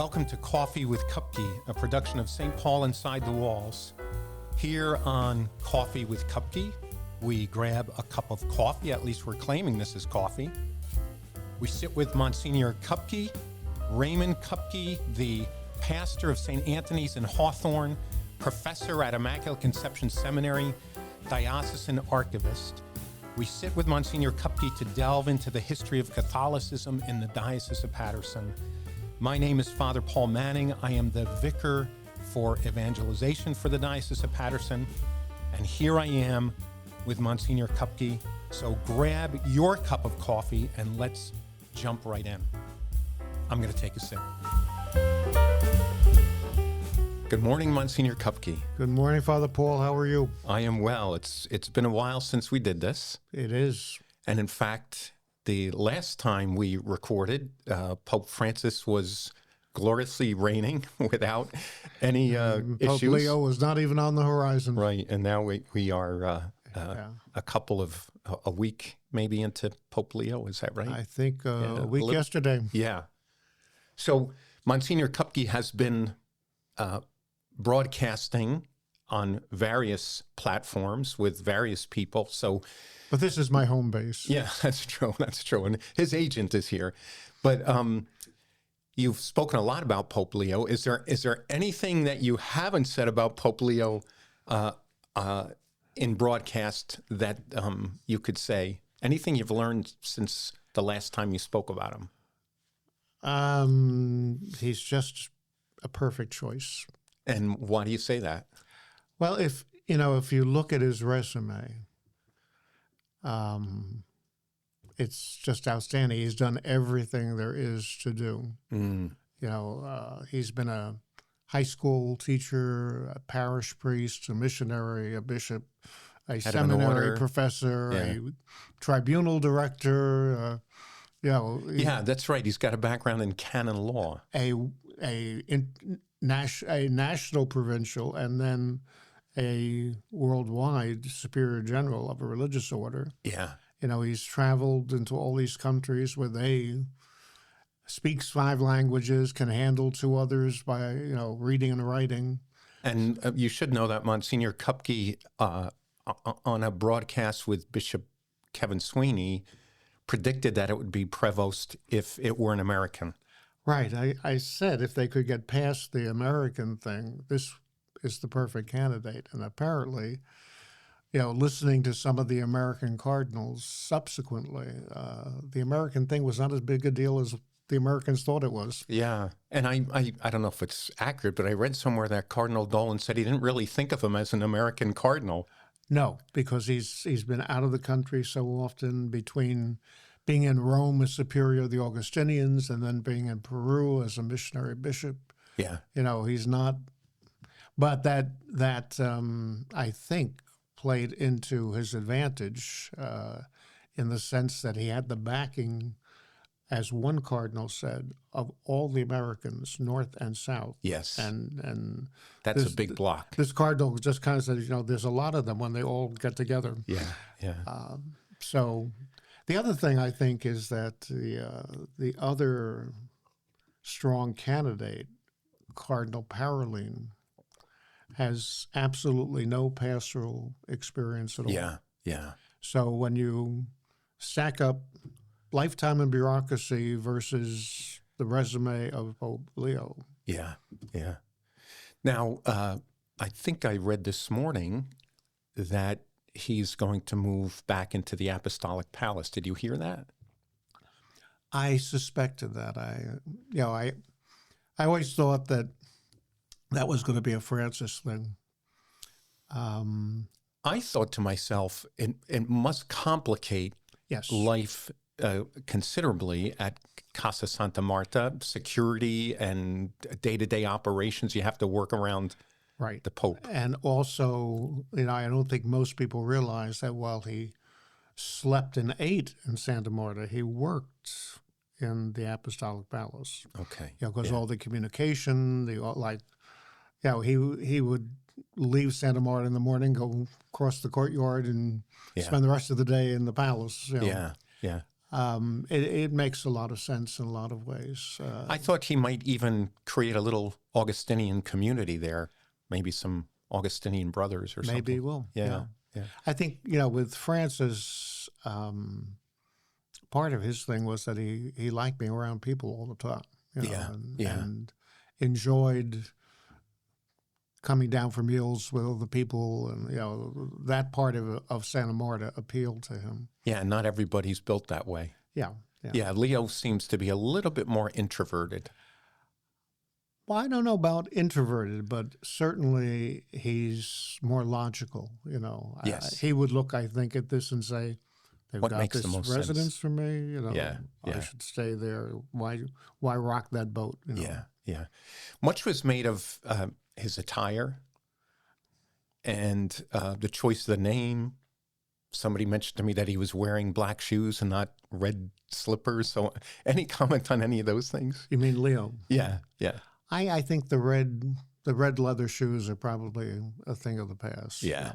Welcome to Coffee with Kupke, a production of St. Paul Inside the Walls. Here on Coffee with Kupke, we grab a cup of coffee, at least we're claiming this is coffee. We sit with Monsignor Raymond Kupke, the pastor of St. Anthony's in Hawthorne, professor at Immaculate Conception Seminary, diocesan archivist. We sit with Monsignor Kupke to delve into the history of Catholicism in the Diocese of Paterson. My name is Father Paul Manning. I am the vicar for Evangelization for the Diocese of Paterson. And here I am with Monsignor Kupke. So grab your cup of coffee and let's jump right in. I'm going to take a sip. Good morning, Monsignor Kupke. Good morning, Father Paul. How are you? I am well. It's been a while since we did this. It is. And in fact, the last time we recorded, Pope Francis was gloriously reigning without any Pope issues. Leo was not even on the horizon. Right, and now we are a week maybe into Pope Leo. Is that right? I think a week yesterday. Yeah. So Monsignor Kupke has been broadcasting on various platforms with various people. But this is my home base. Yeah, that's true. That's true. And his agent is here. But you've spoken a lot about Pope Leo. Is there anything that you haven't said about Pope Leo in broadcast that you could say? Anything you've learned since the last time you spoke about him? He's just a perfect choice. And why do you say that? Well, if you look at his resume, it's just outstanding. He's done everything there is to do. He's been a high school teacher, a parish priest, a missionary, a bishop, a seminary professor, a tribunal director. Yeah, that's right. He's got a background in canon law. A national provincial, and then a worldwide superior general of a religious order. Yeah. He's traveled into all these countries where they speaks 5 languages, can handle 2 others by, reading and writing. And you should know that Monsignor Kupke, on a broadcast with Bishop Kevin Sweeney, predicted that it would be Prevost if it were an American. Right. I said if they could get past the American thing, this is the perfect candidate. And apparently, listening to some of the American cardinals subsequently, the American thing was not as big a deal as the Americans thought it was. Yeah. And I don't know if it's accurate, but I read somewhere that Cardinal Dolan said he didn't really think of him as an American cardinal. No, because he's been out of the country so often, between being in Rome as superior of the Augustinians and then being in Peru as a missionary bishop. Yeah. He's not. But that I think played into his advantage in the sense that he had the backing, as one cardinal said, of all the Americans, North and South. Yes. And that's a big block. This cardinal just kind of said, there's a lot of them when they all get together. Yeah, yeah. So the other thing I think is that the other strong candidate, Cardinal Parolin, has absolutely no pastoral experience at all. Yeah, yeah. So when you stack up lifetime in bureaucracy versus the resume of Pope Leo. Yeah, yeah. Now, I think I read this morning that he's going to move back into the Apostolic Palace. Did you hear that? I suspected that. I always thought that was going to be a Francis thing. I thought to myself, it must complicate life considerably at Casa Santa Marta, security and day-to-day operations. You have to work around the Pope. And also, I don't think most people realize that while he slept and ate in Santa Marta, he worked in the Apostolic Palace. Okay. Because all the communication, he would leave Santa Marta in the morning, go across the courtyard, and spend the rest of the day in the palace. Yeah, yeah. It makes a lot of sense in a lot of ways. I thought he might even create a little Augustinian community there, maybe some Augustinian brothers or something. Maybe he will. Yeah. I think, with Francis, part of his thing was that he liked being around people all the time. And enjoyed coming down for meals with other people, and that part of Santa Marta appealed to him. Yeah, not everybody's built that way. Yeah. Leo seems to be a little bit more introverted. Well, I don't know about introverted, but certainly he's more logical. Yes. He would look, I think, at this and say, "They've What got makes this the most residence sense? for me. I Yeah. should stay there. Why rock that boat?" Yeah. Much was made of his attire and the choice of the name. Somebody mentioned to me that he was wearing black shoes and not red slippers. So any comment on any of those things? You mean Leo? Yeah. I think the red leather shoes are probably a thing of the past. Yeah.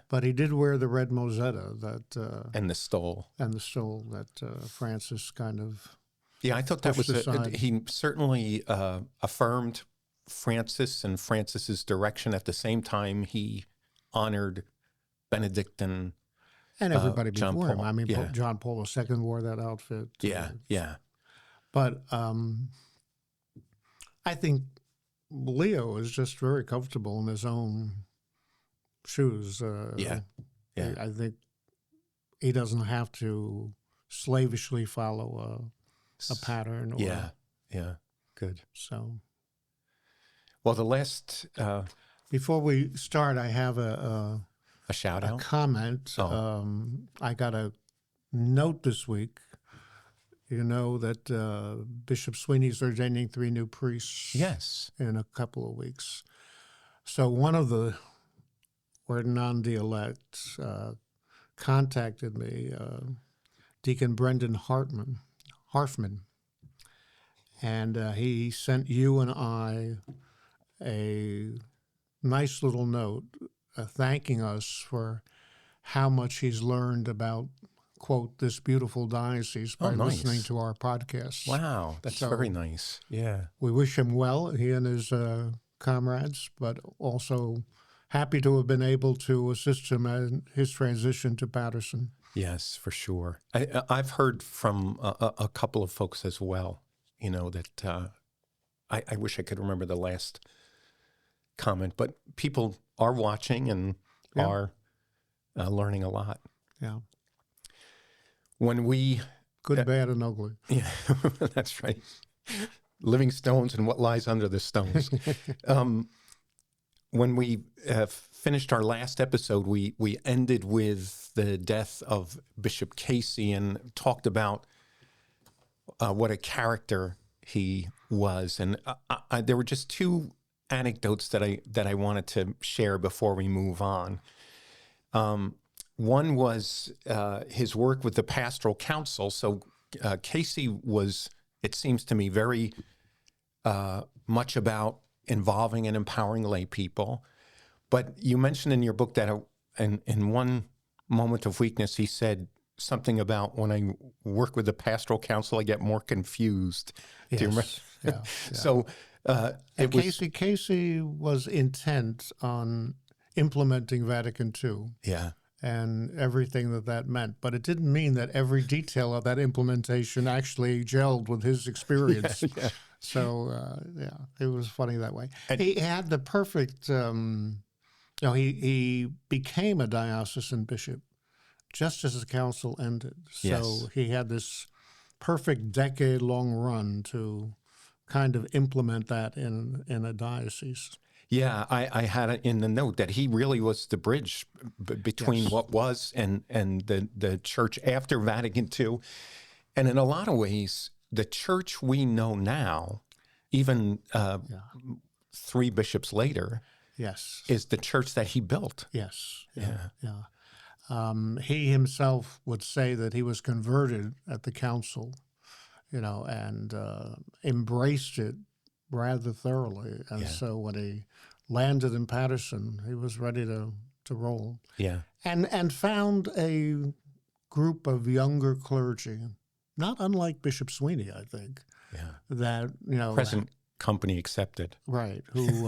But he did wear the red mosetta that And the stole. that Francis kind of. Yeah, I thought that was aside. he certainly affirmed Francis and Francis's direction. At the same time, he honored Benedict and everybody John before him. Paul. I mean, Yeah. John Paul II wore that outfit. Yeah. But I think Leo is just very comfortable in his own shoes. Yeah. I think he doesn't have to slavishly follow a pattern. Yeah. Good. So, Well, the last before we start, I have a shout a out. comment. Oh. I got a note this week. That Bishop Sweeney's ordaining 3 new priests. Yes. In a couple of weeks. So one of the ordinandi elects contacted me, Deacon Brendan Harfman, and he sent you and I a nice little note thanking us for how much he's learned about, quote, this beautiful diocese by listening to our podcasts. Wow, that's very nice. Yeah. We wish him well, he and his comrades, but also happy to have been able to assist him in his transition to Paterson. Yes, for sure. I've heard from a couple of folks as well, that I wish I could remember the last comment, but people are watching and are learning a lot. Yeah. When we... Good, bad, and ugly. Yeah, that's right. Living stones and what lies under the stones. When we finished our last episode, we ended with the death of Bishop Casey and talked about what a character he was. And there were just 2 anecdotes that I wanted to share before we move on. One was his work with the pastoral council. So Casey was, it seems to me, very much about involving and empowering lay people. But you mentioned in your book that in one moment of weakness, he said something about, when I work with the pastoral council, I get more confused. Yes. Do you remember? Yeah. So Casey was intent on implementing Vatican II. Yeah. And everything that meant. But it didn't mean that every detail of that implementation actually gelled with his experience. Yeah. So, it was funny that way. And he had the perfect, he became a diocesan bishop just as the council ended. So he had this perfect decade-long run to kind of implement that in a diocese. Yeah, I had it in the note that he really was the bridge between what was and the church after Vatican II. And in a lot of ways, the church we know now, even 3 bishops later, is the church that he built. Yes. He himself would say that he was converted at the council, and embraced it rather thoroughly. And so when he landed in Paterson, he was ready to roll. Yeah. And found a group of younger clergy not unlike Bishop Sweeney, I think, Yeah. that, Present company accepted. right, who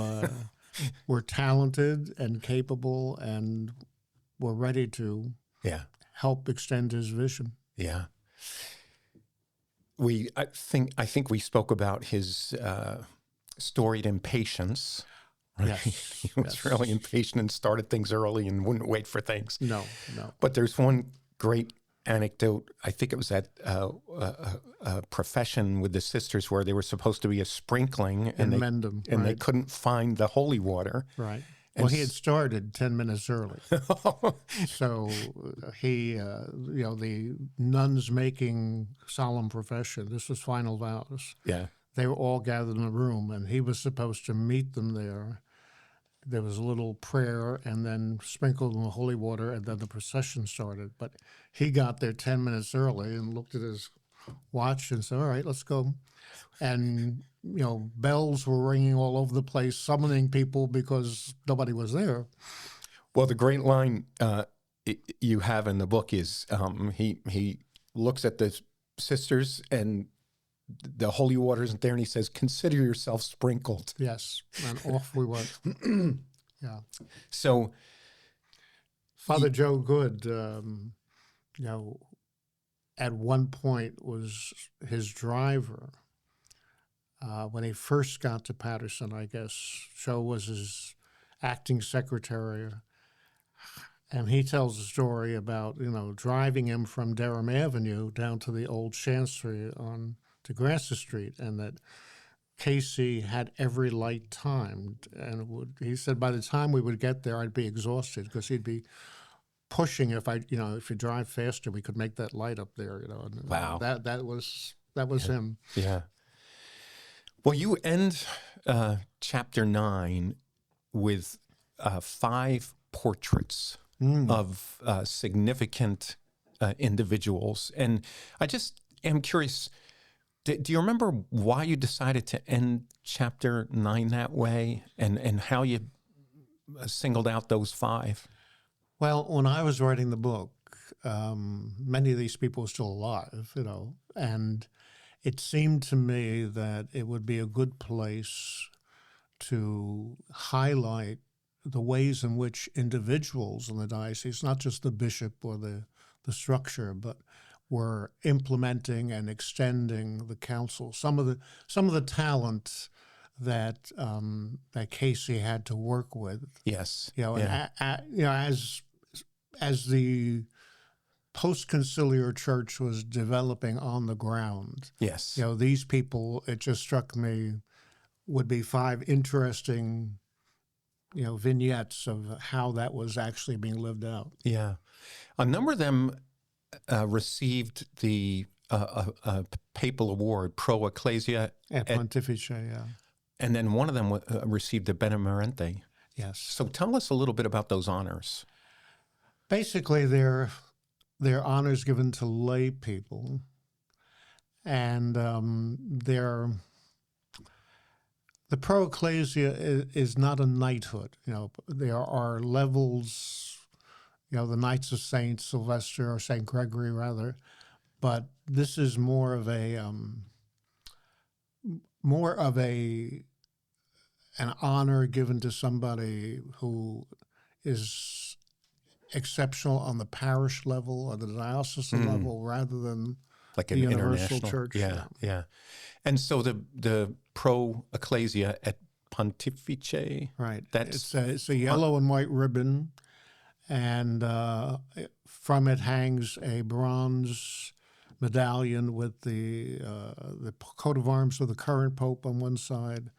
were talented and capable and were ready to Yeah. help extend his vision. Yeah. I think we spoke about his storied impatience. Right? Yes. He was really impatient and started things early and wouldn't wait for things. No. But there's one great anecdote. I think it was at a profession with the sisters where they were supposed to be a sprinkling, and they couldn't find the holy water. Right. Well, he had started 10 minutes early. So he, the nuns making solemn profession, this was final vows. Yeah. They were all gathered in a room, and he was supposed to meet them there. There was a little prayer and then sprinkled in the holy water, and then the procession started. But he got there 10 minutes early and looked at his watch and said, all right, let's go. And, bells were ringing all over the place, summoning people because nobody was there. Well, the great line you have in the book is he looks at the sisters and the holy water isn't there, and he says, consider yourself sprinkled. Yes, and off we went. Yeah. So Father Joe Good, at one point was his driver. When he first got to Paterson, I guess, Joe was his acting secretary. And he tells a story about, driving him from Durham Avenue down to the old Chancery on DeGrasse Street, and that Casey had every light timed. And he said by the time we would get there, I'd be exhausted because he'd be pushing. If you drive faster, we could make that light up there. And wow, that was him. Yeah. Well, you end chapter 9 with 5 portraits of significant individuals, and I just am curious. Do you remember why you decided to end chapter 9 that way, and how you singled out those 5? Well, when I was writing the book, many of these people were still alive, and it seemed to me that it would be a good place to highlight the ways in which individuals in the diocese, not just the bishop or the structure, but were implementing and extending the council. Some of the talent that that Casey had to work with. Yes. And as the post-conciliar church was developing on the ground. Yes. These people, it just struck me, would be 5 interesting, vignettes of how that was actually being lived out. Yeah. A number of them received the papal award, Pro Ecclesia Et Pontifice, yeah. And then one of them received the Benemerente. Yes. So tell us a little bit about those honors. Basically, they're honors given to lay people, and the Pro Ecclesia is not a knighthood. There are levels. The Knights of Saint Sylvester or Saint Gregory, rather, but this is more of an honor given to somebody who is exceptional on the parish level or the diocesan level, rather than like the an universal international church. Yeah. And so the Pro Ecclesia et Pontifice, right? That's it's a yellow and white ribbon, and from it hangs a bronze medallion with the coat of arms of the current pope on one side,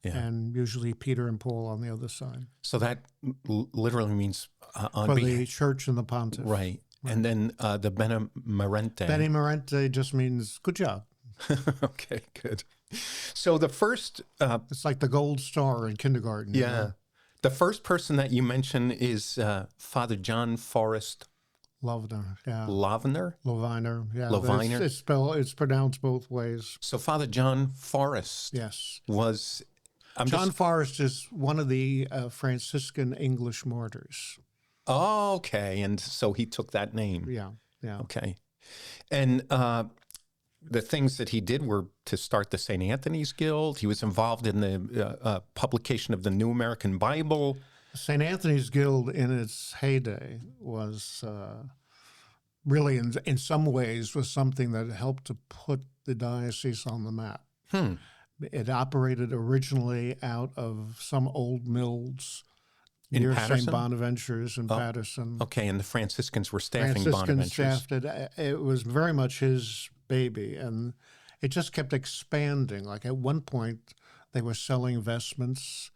and usually Peter and Paul on the other side. So that literally means for the church and the pontiff. Right. And then the Benemerente. Benemerente just means good job. Okay, good. So the first... it's like the gold star in kindergarten. Yeah. The first person that you mention is Father John Forrest Lovner. Yeah. Lovner? Loviner. Yeah. Loviner. It's pronounced both ways. So Father John Forrest was... John Forrest is one of the Franciscan English martyrs. Oh, okay. And so he took that name. Yeah. Okay. And the things that he did were to start the St. Anthony's Guild. He was involved in the publication of the New American Bible. St. Anthony's Guild in its heyday was really, in some ways, was something that helped to put the diocese on the map. It operated originally out of some old mills near St. Bonaventure's in Paterson. Okay, and the Franciscans were staffing Bonaventure's. Staffed it. It was very much his baby, and it just kept expanding. Like at one point, they were selling vestments,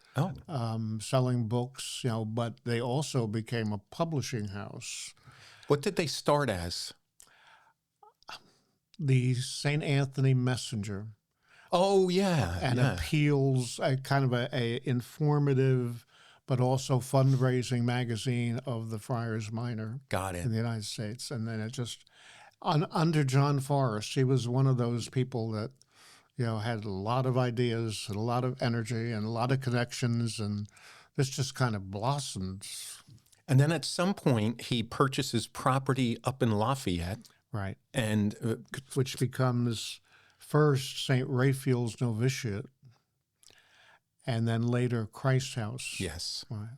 selling books, but they also became a publishing house. What did they start as? The St. Anthony Messenger. Oh, yeah. And appeals, kind of a informative but also fundraising magazine of the Friars Minor. Got it. In the United States. And then it just, under John Forrest, he was one of those people that, had a lot of ideas and a lot of energy and a lot of connections, and this just kind of blossomed. And then at some point, he purchases property up in Lafayette. Right. And which becomes first St. Raphael's Novitiate, and then later Christ House. Yes. Right.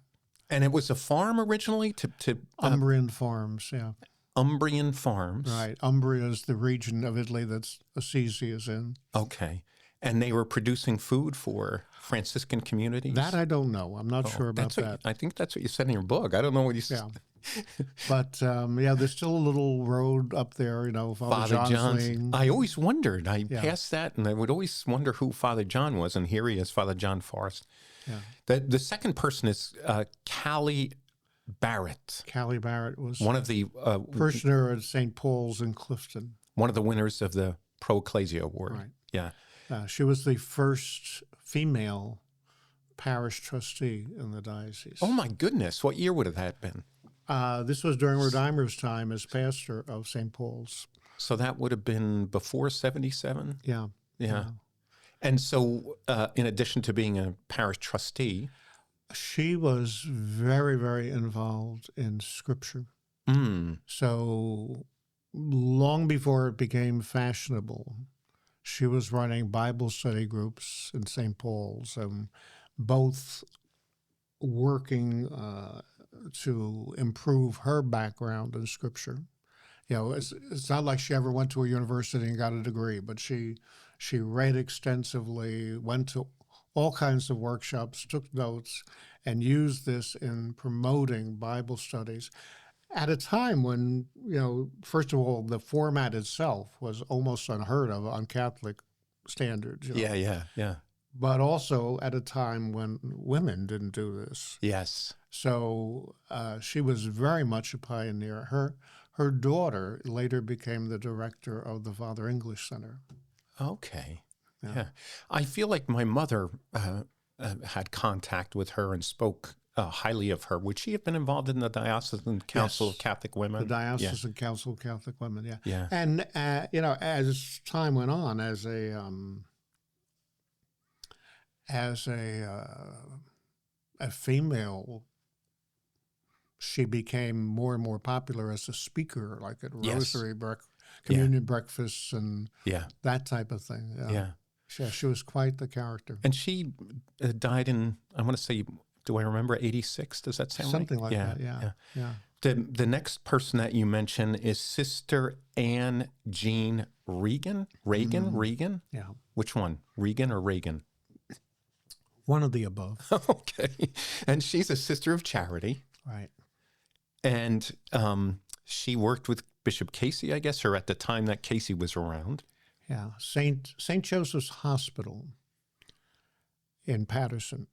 And it was a farm originally to Umbrian Farms, yeah. Umbrian Farms. Right. Umbria is the region of Italy that Assisi is in. Okay. And they were producing food for Franciscan communities? That I don't know. I'm not sure about that. I think that's what you said in your book. I don't know what you said. Yeah. But, there's still a little road up there, Father John's Lane. I always wondered. I passed that, and I would always wonder who Father John was, and here he is, Father John Forrest. Yeah. The second person is Callie Barrett. Callie Barrett was one of the parishioner at St. Paul's in Clifton. One of the winners of the Pro Ecclesia Award. Right. Yeah. She was the first female parish trustee in the diocese. Oh, my goodness. What year would have that been? This was during Rodimer's time as pastor of St. Paul's. So that would have been before 77? Yeah. Yeah. And so in addition to being a parish trustee, she was very, very involved in Scripture. So long before it became fashionable, she was running Bible study groups in St. Paul's, and both working to improve her background in Scripture. It's not like she ever went to a university and got a degree, but she read extensively, went to all kinds of workshops, took notes, and used this in promoting Bible studies at a time when, first of all, the format itself was almost unheard of on Catholic standards. Yeah. But also at a time when women didn't do this. Yes. So she was very much a pioneer. Her daughter later became the director of the Father English Center. Okay. Yeah. I feel like my mother had contact with her and spoke highly of her. Would she have been involved in the Diocesan Council of Catholic Women? The Diocesan Council of Catholic Women, yeah. Yeah. And, as time went on, as a female, she became more and more popular as a speaker, like at Rosary communion breakfasts and that type of thing. Yeah. She was quite the character. And she died in, I want to say, do I remember 86? Does that sound Something right? like that, yeah. The next person that you mention is Sister Anne Jean Regan? Regan? Yeah. Which one? Regan or Reagan? One of the above. Okay. And she's a sister of charity. Right. And she worked with Bishop Casey, I guess, or at the time that Casey was around. Yeah. St. Joseph's Hospital in Paterson,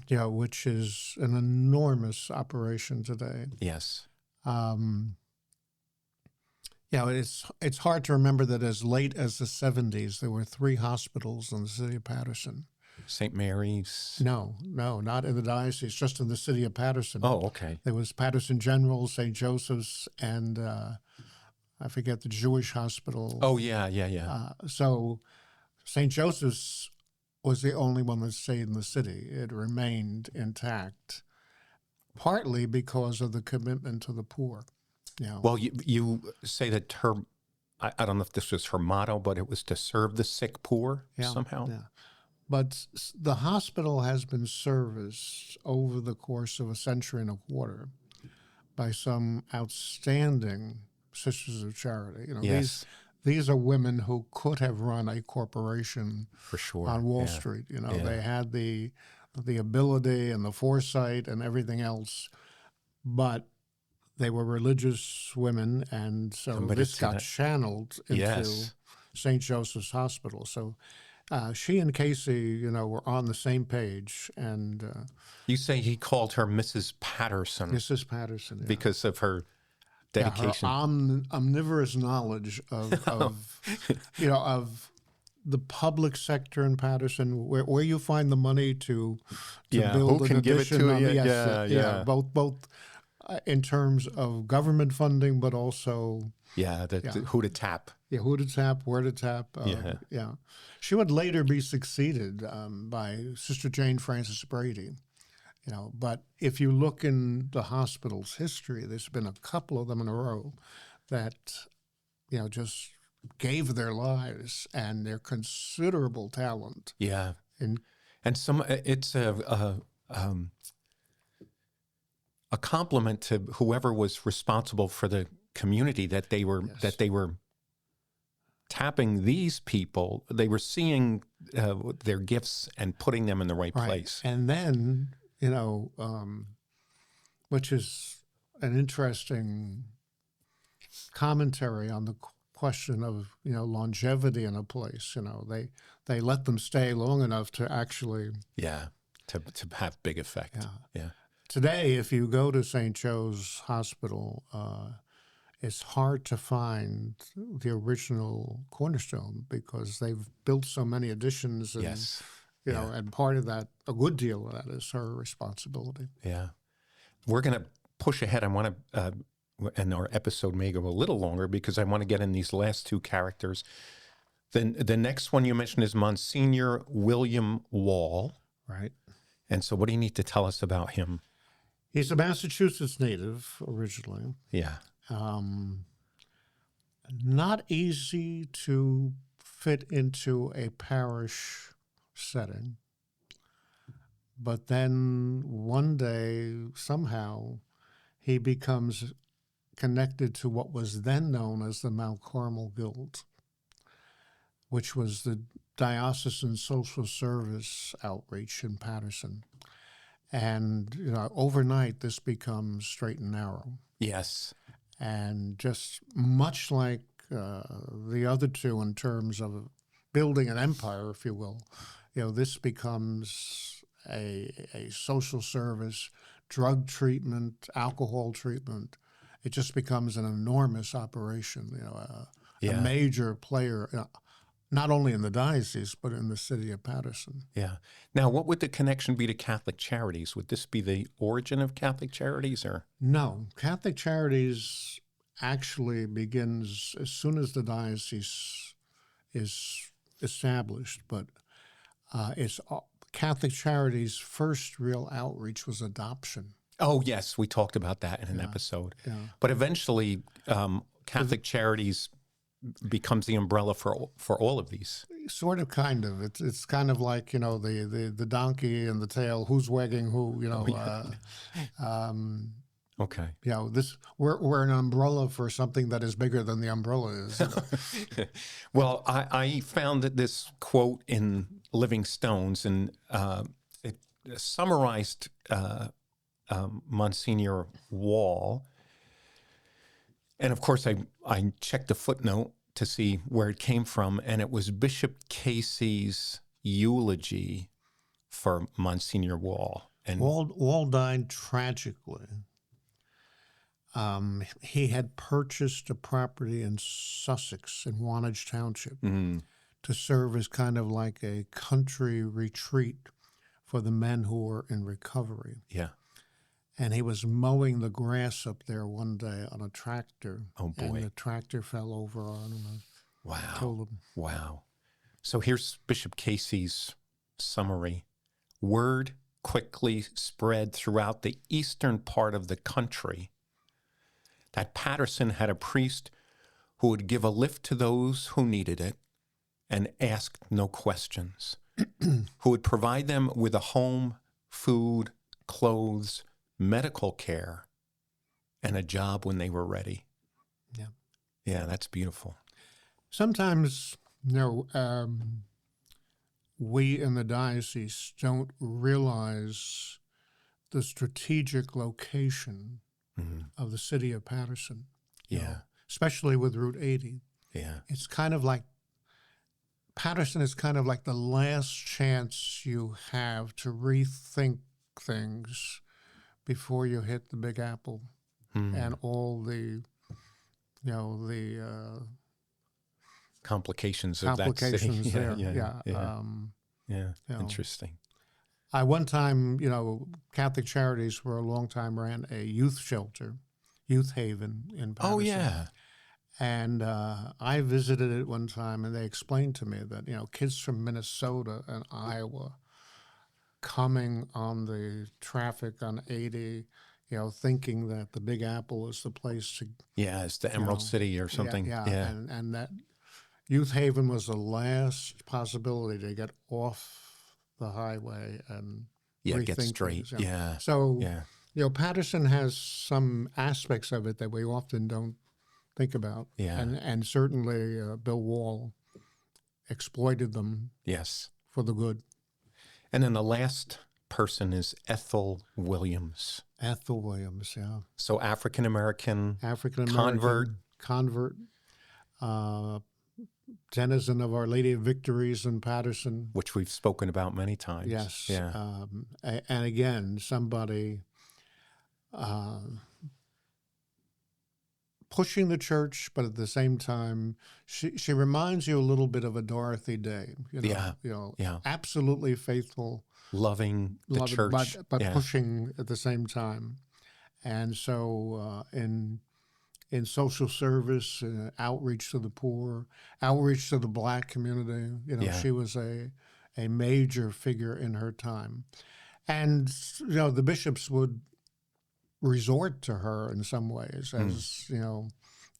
which is an enormous operation today. Yes. It's hard to remember that as late as the 70s, there were 3 hospitals in the city of Paterson. St. Mary's? No, not in the diocese, just in the city of Paterson. Oh, okay. There was Paterson General, St. Joseph's, and I forget the Jewish hospital. Oh, yeah. So St. Joseph's was the only one that stayed in the city. It remained intact, partly because of the commitment to the poor. Well, you say that her I don't know if this was her motto, but it was to serve the sick poor somehow. Yeah. But the hospital has been serviced over the course of a century and a quarter by some outstanding sisters of charity. You know, Yes, these are women who could have run a corporation for sure. on Wall Yeah. Street. You know, Yeah. they had the ability and the foresight and everything else, but they were religious women, and so Committed this to got that. channeled into Yes. St. Joseph's Hospital. So she and Casey, you know, were on the same page, and You say he called her Mrs. Paterson Mrs. Paterson, because of her her dedication. omnivorous knowledge of you know, of the public sector in Paterson, where you find the money to Yeah, build who an can give it addition to on you? the Yeah. both in terms of government funding, but also Who to tap. who to tap, where to tap. Yeah. She would later be succeeded by Sister Jane Frances Brady. You know, but if you look in the hospital's history, there's been a couple of them in a row that, you know, just gave their lives and their considerable talent. Yeah. And It's a compliment to whoever was responsible for the community that they were tapping these people. They were seeing their gifts and putting them in the right place. And then, you know, which is an interesting commentary on the question of, you know, longevity in a place. You know, they let them stay long enough to actually to have big effect. Yeah. Today, if you go to St. Joe's Hospital, it's hard to find the original cornerstone because they've built so many additions. And, you know, and part of that, a good deal of that, is her responsibility. Yeah. We're going to push ahead. I want to, and our episode may go a little longer because I want to get in these last two characters. Then the next one you mentioned is Monsignor William Wall. Right. And so what do you need to tell us about him? He's a Massachusetts native originally. Yeah. Not easy to fit into a parish setting. But then one day, somehow, he becomes connected to what was then known as the Mount Carmel Guild, which was the diocesan social service outreach in Paterson. And, you know, overnight, this becomes straight and narrow. Yes. And just much like the other two in terms of building an empire, if you will, you know, this becomes a social service, drug treatment, alcohol treatment. It just becomes an enormous operation, you know, a major player, not only in the diocese, but in the city of Paterson. Yeah. Now, what would the connection be to Catholic Charities? Would this be the origin of Catholic Charities, or? No. Catholic Charities actually begins as soon as the diocese is established, but it's Catholic Charities' first real outreach was adoption. Oh, yes. We talked about that in an episode. Yeah. But eventually, Catholic Charities becomes the umbrella for all of these. Sort of, kind of. It's kind of like, you know, the donkey and the tail. Who's wagging who? You know. Okay. You know, we're an umbrella for something that is bigger than the umbrella is. You know? Well, I found that this quote in Living Stones, and it summarized Monsignor Wall. And of course, I checked the footnote to see where it came from, and it was Bishop Casey's eulogy for Monsignor Wall. And Wall died tragically. He had purchased a property in Sussex, in Wantage Township, to serve as kind of like a country retreat for the men who were in recovery. Yeah. And he was mowing the grass up there one day on a tractor. Oh, boy. And the tractor fell over on him and killed him. Wow. So here's Bishop Casey's summary. Word quickly spread throughout the eastern part of the country that Paterson had a priest who would give a lift to those who needed it and asked no questions, who would provide them with a home, food, clothes, medical care, and a job when they were ready. Yeah. Yeah, that's beautiful. Sometimes, we in the diocese don't realize the strategic location of the city of Paterson. Especially with Route 80. Yeah. It's kind of like, Paterson is kind of like the last chance you have to rethink things before you hit the Big Apple and all the, complications of that city. there. Interesting. I one time, Catholic Charities for a long time ran a youth shelter, youth haven in Paterson. Oh, yeah. And I visited it one time, and they explained to me that, kids from Minnesota and Iowa coming on the traffic on 80, thinking that the Big Apple is the place to... Yeah, it's the Emerald City or something. Yeah. And that youth haven was the last possibility to get off the highway and get straight. Things, Yeah. So, Paterson has some aspects of it that we often don't think about. Yeah. And certainly Bill Wall exploited them. Yes. For the good. And then the last person is Ethel Williams. Ethel Williams, yeah. So African-American, convert, denizen of Our Lady of Victories in Paterson. Which we've spoken about many times. Yes. Yeah. And again, somebody pushing the church, but at the same time, she reminds you a little bit of a Dorothy Day. Absolutely faithful. Loving the church. But pushing at the same time. And so in social service, outreach to the poor, outreach to the Black community, she was a major figure in her time. And, the bishops would resort to her in some ways as,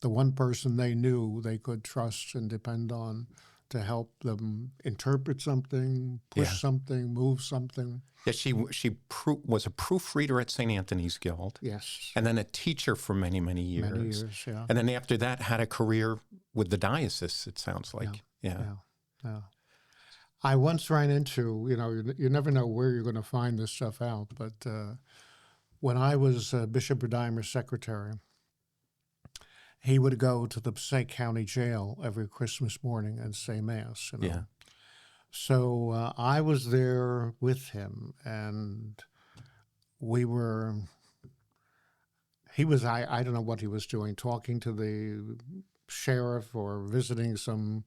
the one person they knew they could trust and depend on to help them interpret something, push something, move something. Yeah, she was a proofreader at St. Anthony's Guild. Yes. And then a teacher for many, many years. Many years, yeah. And then after that had a career with the diocese, it sounds like. Yeah. I once ran into, you never know where you're going to find this stuff out, but when I was Bishop Redimer's secretary, he would go to the Passaic County Jail every Christmas morning and say Mass. Yeah. So I was there with him, and he was, I don't know what he was doing, talking to the sheriff or visiting some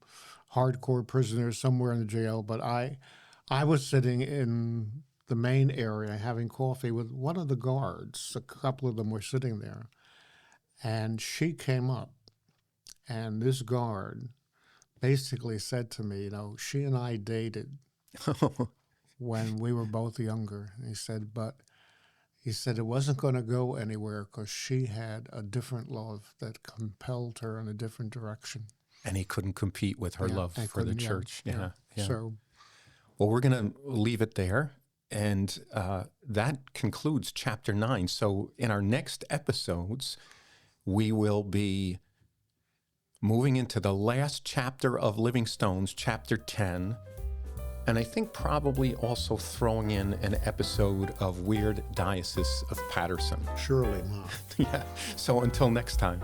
hardcore prisoners somewhere in the jail. But I was sitting in the main area having coffee with one of the guards. A couple of them were sitting there. And she came up, and this guard basically said to me, she and I dated when we were both younger. And he said it wasn't going to go anywhere because she had a different love that compelled her in a different direction. And he couldn't compete with her love for the church. Yeah. So, well, we're going to leave it there. And that concludes chapter 9. So in our next episodes, we will be moving into the last chapter of Living Stones, chapter 10, and I think probably also throwing in an episode of Weird Diocese of Paterson. Surely not. Yeah. So until next time.